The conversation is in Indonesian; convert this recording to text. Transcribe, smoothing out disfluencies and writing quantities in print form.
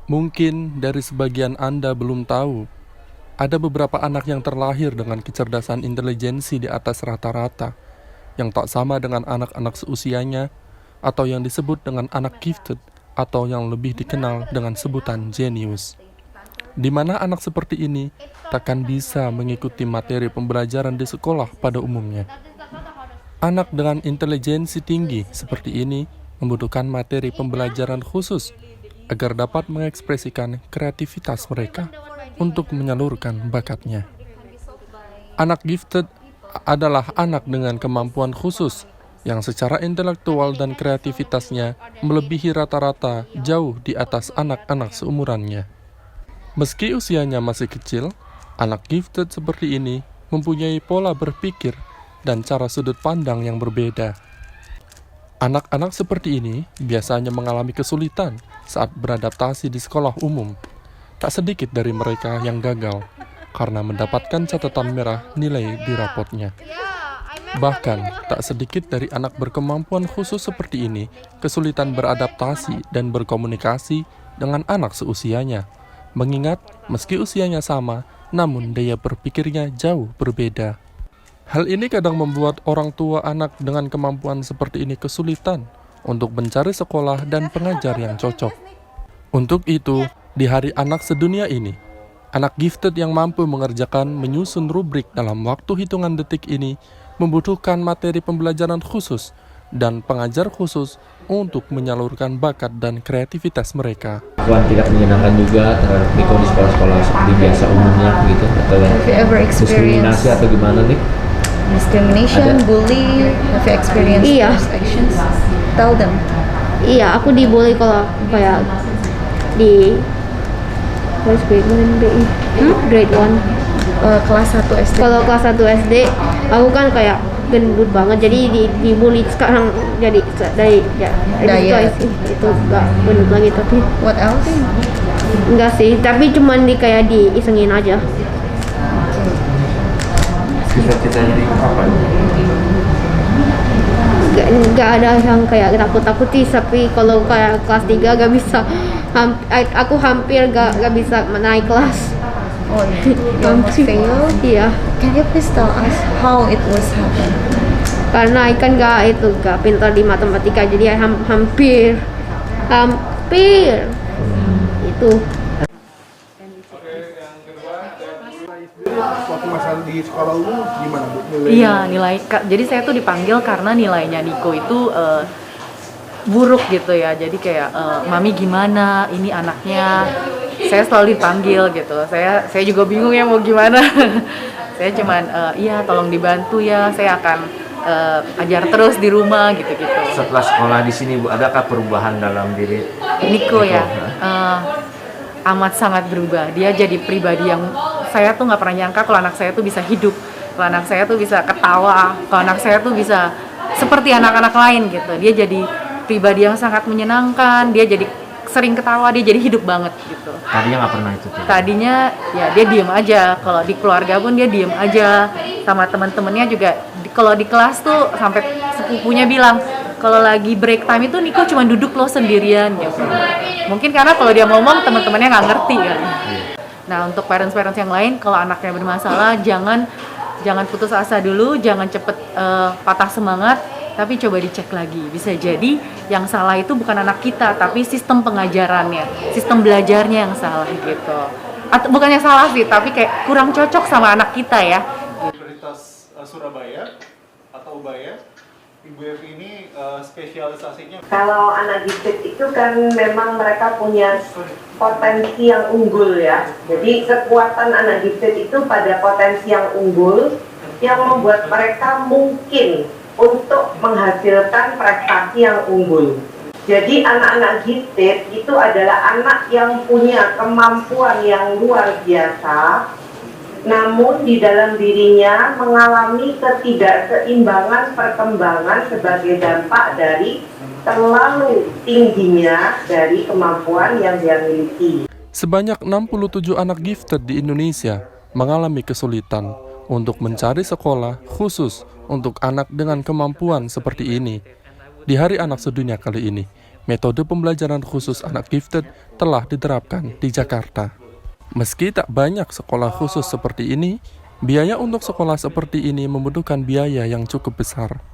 Mungkin dari sebagian Anda belum tahu, ada beberapa anak yang terlahir dengan kecerdasan intelijensi di atas rata-rata, yang tak sama dengan anak-anak seusianya, atau yang disebut dengan anak gifted, atau yang lebih dikenal dengan sebutan jenius. Di mana anak seperti ini takkan bisa mengikuti materi pembelajaran di sekolah pada umumnya. Anak dengan intelijensi tinggi seperti ini membutuhkan materi pembelajaran khusus agar dapat mengekspresikan kreativitas mereka untuk menyalurkan bakatnya. Anak gifted adalah anak dengan kemampuan khusus yang secara intelektual dan kreativitasnya melebihi rata-rata jauh di atas anak-anak seumurannya. Meski usianya masih kecil, anak gifted seperti ini mempunyai pola berpikir dan cara sudut pandang yang berbeda. Anak-anak seperti ini biasanya mengalami kesulitan saat beradaptasi di sekolah umum. Tak sedikit dari mereka yang gagal karena mendapatkan catatan merah nilai di rapotnya. Bahkan, tak sedikit dari anak berkemampuan khusus seperti ini kesulitan beradaptasi dan berkomunikasi dengan anak seusianya. Mengingat, meski usianya sama, namun daya berpikirnya jauh berbeda. Hal ini kadang membuat orang tua anak dengan kemampuan seperti ini kesulitan untuk mencari sekolah dan pengajar yang cocok. Untuk itu, di Hari Anak Sedunia ini, anak gifted yang mampu mengerjakan menyusun rubrik dalam waktu hitungan detik ini membutuhkan materi pembelajaran khusus dan pengajar khusus untuk menyalurkan bakat dan kreativitas mereka. Tidak menyenangkan juga terhadap Niko di sekolah-sekolah seperti biasa umumnya gitu, atau diskriminasi atau gimana nih? Discrimination, bully, have you experienced those actions? Tell them. Iya, aku dibully kalau kayak di grade 1 BI. Grade 1. Kelas 1 SD. Kalau kelas 1 SD, aku kan kayak gendut banget, jadi dibully. Sekarang jadi dari itu enggak gendut lagi, tapi What else? enggak sih, tapi cuman kayak diisengin aja. Cita-citanya di apa? Nggak ada yang kayak takut-takuti, tapi kalau kayak kelas 3 gak bisa, aku hampir gak bisa naik kelas. Oh, you almost failed? Iya, Can you please tell us how it was happened? karena Ikan gak pintar di matematika, jadi hampir itu. Waktu masa di sekolah umum gimana Bu? Iya, jadi saya tuh dipanggil karena nilainya Niko itu buruk gitu ya. Jadi kayak mami gimana, ini anaknya. Saya selalu dipanggil gitu. Saya juga bingung ya mau gimana. Saya cuman iya tolong dibantu ya. Saya akan ajar terus di rumah gitu-gitu. Setelah sekolah di sini Bu, adakah perubahan dalam diri Niko ya? Amat sangat berubah. Dia jadi pribadi yang saya tuh nggak pernah nyangka kalau anak saya tuh bisa hidup, kalau anak saya tuh bisa ketawa, kalau anak saya tuh bisa seperti anak-anak lain gitu. Dia jadi pribadi yang sangat menyenangkan, dia jadi sering ketawa, dia jadi hidup banget gitu. Tadinya nggak pernah itu tuh. Tadinya ya dia diem aja, kalau di keluarga pun dia diem aja, sama teman-temannya juga. Kalau di kelas tuh sampai sepupunya bilang kalau lagi break time itu Niko cuma duduk loh sendirian gitu. Mungkin karena kalau dia ngomong teman-temannya nggak ngerti kan. Nah, untuk parents-parents yang lain, kalau anaknya bermasalah, jangan putus asa dulu, jangan cepet patah semangat, tapi coba dicek lagi. Bisa jadi yang salah itu bukan anak kita, tapi sistem pengajarannya, sistem belajarnya yang salah gitu. Atau bukannya salah sih, tapi kayak kurang cocok sama anak kita ya. Universitas Surabaya atau Ubaya, Ibu Evi ini spesialisasinya. Kalau anak gifted itu kan memang mereka punya potensi yang unggul ya. Jadi kekuatan anak gifted itu pada potensi yang unggul yang membuat mereka mungkin untuk menghasilkan prestasi yang unggul. Jadi anak-anak gifted itu adalah anak yang punya kemampuan yang luar biasa, namun di dalam dirinya mengalami ketidakseimbangan perkembangan sebagai dampak dari terlalu tingginya dari kemampuan yang dia miliki. Sebanyak 67 anak gifted di Indonesia mengalami kesulitan untuk mencari sekolah khusus untuk anak dengan kemampuan seperti ini. Di Hari Anak Sedunia kali ini, metode pembelajaran khusus anak gifted telah diterapkan di Jakarta. Meski tak banyak sekolah khusus seperti ini, biaya untuk sekolah seperti ini membutuhkan biaya yang cukup besar.